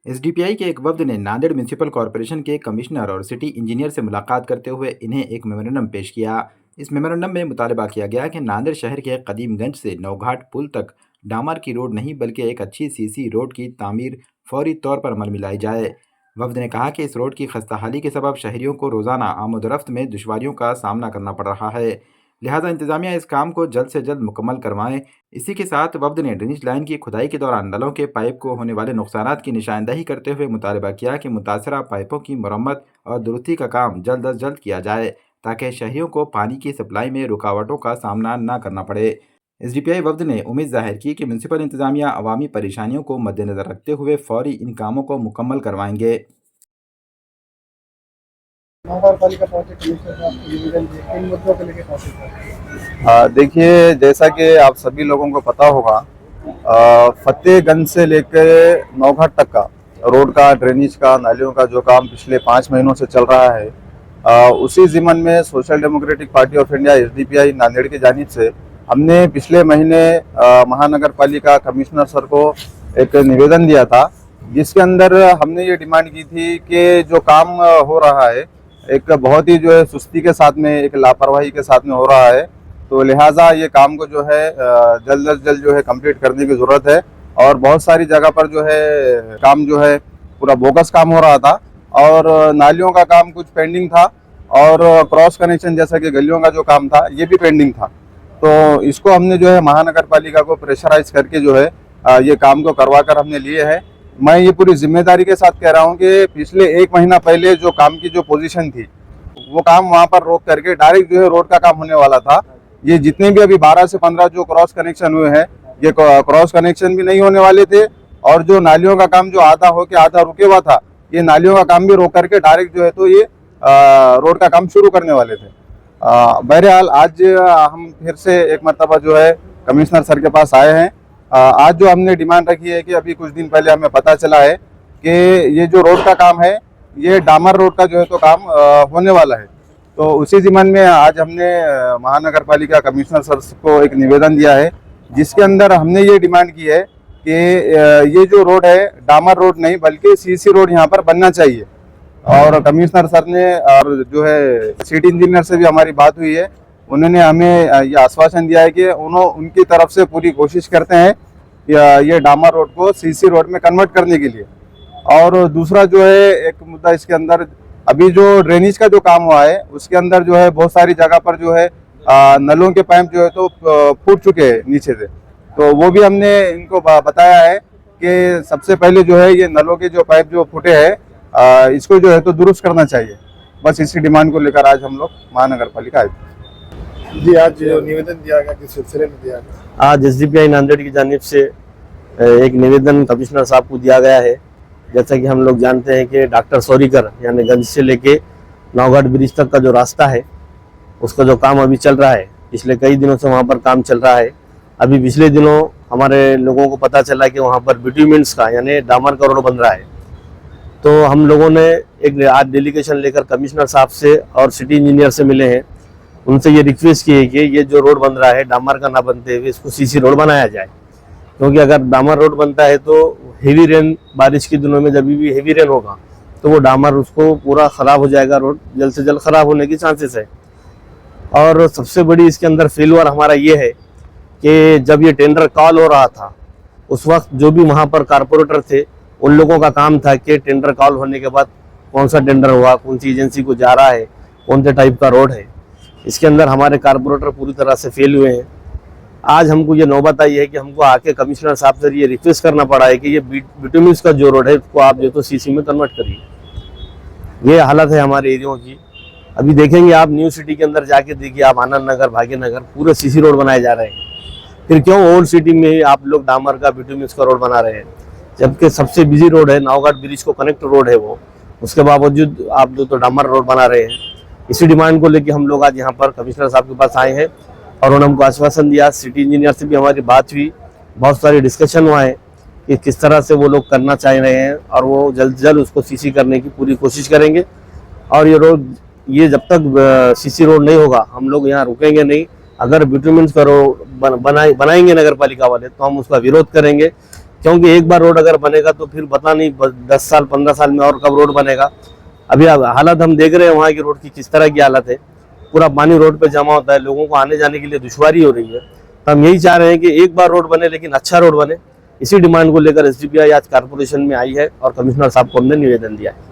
SDPI के एक वफद ने नांदेड़ म्यूनिसिपल कॉरपोरेशन के कमिश्नर और सिटी इंजीनियर से मुलाकात करते हुए इन्हें एक मेमोरेंडम पेश किया। इस मेमोरेंडम में मुतालबा किया गया कि नांदेड़ शहर के कदीमगंज से नौघाट पुल तक डामर की रोड नहीं बल्कि एक अच्छी सीसी रोड की तामीर फौरी तौर पर अमल में लाई जाए। वफद ने कहा कि इस रोड की खस्ताहाली के सबब शहरियों को रोज़ाना आमदोरफ्त में दुश्वारियों का सामना करना पड़ रहा है, लिहाजा इंतजामिया इस काम को जल्द से जल्द मुकम्मल करवाएं। इसी के साथ वफद ने ड्रेनेज लाइन की खुदाई के दौरान नलों के पाइप को होने वाले नुकसानात की निशानदही करते हुए मुतालबा किया कि मुतासरा पाइपों की मरम्मत और दुरुस्ती का काम जल्द अज जल्द किया जाए ताकि शहरियों को पानी की सप्लाई में रुकावटों का सामना न करना पड़े। एसडीपीआई वफद ने उम्मीद जाहिर की कि म्यूनसिपल इंतजामिया अवामी परेशानियों को मद्देनजर रखते हुए फौरी इन कामों को मुकम्मल करवाएंगे। नगर पालिका प्रोजेक्ट कमिश्नर साहब को निवेदन दिए, किन मुद्दों को लेकर पहुंचे थे? देखिए, जैसा कि आप सभी लोगों को पता होगा, फतेहगंज से लेकर नौघाट तक का रोड का ड्रेनेज का नालियों का जो काम पिछले 5 महीनों से चल रहा है, उसी ज़िम्मन में social democratic party of India SDPI Nanded की जानिब से हमने पिछले महीने महानगर पालिका कमिश्नर सर को एक निवेदन दिया था, जिसके अंदर हमने ये डिमांड की थी कि जो काम हो रहा है एक बहुत ही जो है सुस्ती के साथ में, एक लापरवाही के साथ में हो रहा है। तो लिहाजा ये काम को जो है जल्द अज जल्द जो है कंप्लीट करने की ज़रूरत है। और बहुत सारी जगह पर जो है काम जो है पूरा बोगस काम हो रहा था और नालियों का काम कुछ पेंडिंग था और क्रॉस कनेक्शन जैसा कि गलियों का जो काम था ये भी पेंडिंग था। तो इसको हमने जो है महानगर पालिका को प्रेशराइज करके जो है ये काम को करवा कर हमने लिए हैं। मैं ये पूरी जिम्मेदारी के साथ कह रहा हूँ कि पिछले 1 महीना पहले जो काम की जो पोजीशन थी वो काम वहाँ पर रोक करके डायरेक्ट जो है रोड का काम होने वाला था। ये जितने भी अभी 12 से 15 जो क्रॉस कनेक्शन हुए हैं, ये क्रॉस कनेक्शन भी नहीं होने वाले थे और जो नालियों का काम जो आधा हो के आधा रुके हुआ था, ये नालियों का काम भी रोक करके डायरेक्ट जो है तो ये रोड का काम शुरू करने वाले थे। बहरहाल आज हम फिर से एक मरतबा जो है कमिश्नर सर के पास आए हैं। आज जो हमने डिमांड रखी है कि अभी कुछ दिन पहले हमें पता चला है कि ये जो रोड का काम है ये डामर रोड का जो है तो काम होने वाला है। तो उसी ज़िम्मन में आज हमने महानगर पालिका कमिश्नर सर को एक निवेदन दिया है, जिसके अंदर हमने ये डिमांड की है कि ये जो रोड है डामर रोड नहीं बल्कि सीसी रोड यहाँ पर बनना चाहिए। और कमिश्नर सर ने और जो है सिटी इंजीनियर से भी हमारी बात हुई है, उन्होंने हमें ये आश्वासन दिया है कि उनकी तरफ से पूरी कोशिश करते हैं ये डामर रोड को सीसी रोड में कन्वर्ट करने के लिए। और दूसरा जो है एक मुद्दा इसके अंदर, अभी जो ड्रेनेज का जो काम हुआ है उसके अंदर जो है बहुत सारी जगह पर जो है नलों के पाइप जो है तो फूट चुके हैं नीचे से। तो वो भी हमने इनको बताया है कि सबसे पहले जो है ये नलों के जो पाइप जो फूटे हैं इसको जो है तो दुरुस्त करना चाहिए। बस इसी डिमांड को लेकर आज हम लोग महानगर पालिका आए। जी, आज निवेदन दिया गया, किस सिलसिले में दिया गया? आज एसडीपीआई नांदेड़ की जानिब से एक निवेदन कमिश्नर साहब को दिया गया है। जैसा कि हम लोग जानते हैं कि डॉक्टर सौरीकर यानी गंज से लेके नौघाट ब्रिज तक का जो रास्ता है उसका जो काम अभी चल रहा है, पिछले कई दिनों से वहाँ पर काम चल रहा है। अभी पिछले दिनों हमारे लोगों को पता चला कि वहाँ पर बिट्यूमेंट्स का यानी डामर का रोड बन रहा है। तो हम लोगों ने एक आज डेलीगेशन लेकर कमिश्नर साहब से और सिटी इंजीनियर से मिले हैं। उनसे ये रिक्वेस्ट की है कि ये जो रोड बन रहा है डामर का ना बनते हुए इसको सीसी रोड बनाया जाए, क्योंकि अगर डामर रोड बनता है तो हेवी रेन, बारिश के दिनों में जब भी हेवी रेन होगा तो वो डामर उसको पूरा ख़राब हो जाएगा, रोड जल्द से जल्द ख़राब होने की चांसेस है। और सबसे बड़ी इसके अंदर फेलुअर हमारा ये है कि जब ये टेंडर कॉल हो रहा था उस वक्त जो भी वहाँ पर कारपोरेटर थे उन लोगों का काम था कि टेंडर कॉल होने के बाद कौन सा टेंडर हुआ, कौन सी एजेंसी को जा रहा है, कौन से टाइप का रोड है। इसके अंदर हमारे कारपोरेटर पूरी तरह से फेल हुए हैं। आज हमको ये नौबत आई है कि हमको आके कमिश्नर साहब से ये रिक्वेस्ट करना पड़ा है कि ये बिटुमिन्स का जो रोड है उसको आप जो तो सीसी में कन्वर्ट करिए। ये हालत है हमारे एरियो की। अभी देखेंगे आप न्यू सिटी के अंदर जाके देखिए आप, आनंद नगर, भाग्यनगर पूरे सीसी रोड बनाए जा रहे हैं। फिर क्यों ओल्ड सिटी में ही आप लोग डामर का बिटुमिन्स का रोड बना रहे हैं, जबकि सबसे बिजी रोड है नौघाट ब्रिज को कनेक्ट रोड है वो, उसके बावजूद आप जो तो डामर रोड बना रहे हैं। इसी डिमांड को लेकर हम लोग आज यहाँ पर कमिश्नर साहब के पास आए हैं और उन्होंने हमको आश्वासन दिया। सिटी इंजीनियर से भी हमारी बात हुई, बहुत सारी डिस्कशन हुआ है कि किस तरह से वो लोग करना चाह रहे हैं और वो जल्द से जल्द उसको सीसी करने की पूरी कोशिश करेंगे। और ये रोड, ये जब तक सीसी रोड नहीं होगा हम लोग यहाँ रुकेंगे नहीं। अगर बिटुमिन्स का रोड बनाएंगे नगर पालिका वाले तो हम उसका विरोध करेंगे, क्योंकि एक बार रोड अगर बनेगा तो फिर पता नहीं 10 साल 15 साल में और कब रोड बनेगा। अभी हालत हम देख रहे हैं वहाँ की रोड की किस तरह की हालत है, पूरा पानी रोड पे जमा होता है, लोगों को आने जाने के लिए दुश्वारी हो रही है। तो हम यही चाह रहे हैं कि एक बार रोड बने लेकिन अच्छा रोड बने। इसी डिमांड को लेकर एसडीपीआई आज कारपोरेशन में आई है और कमिश्नर साहब को हमने निवेदन दिया है।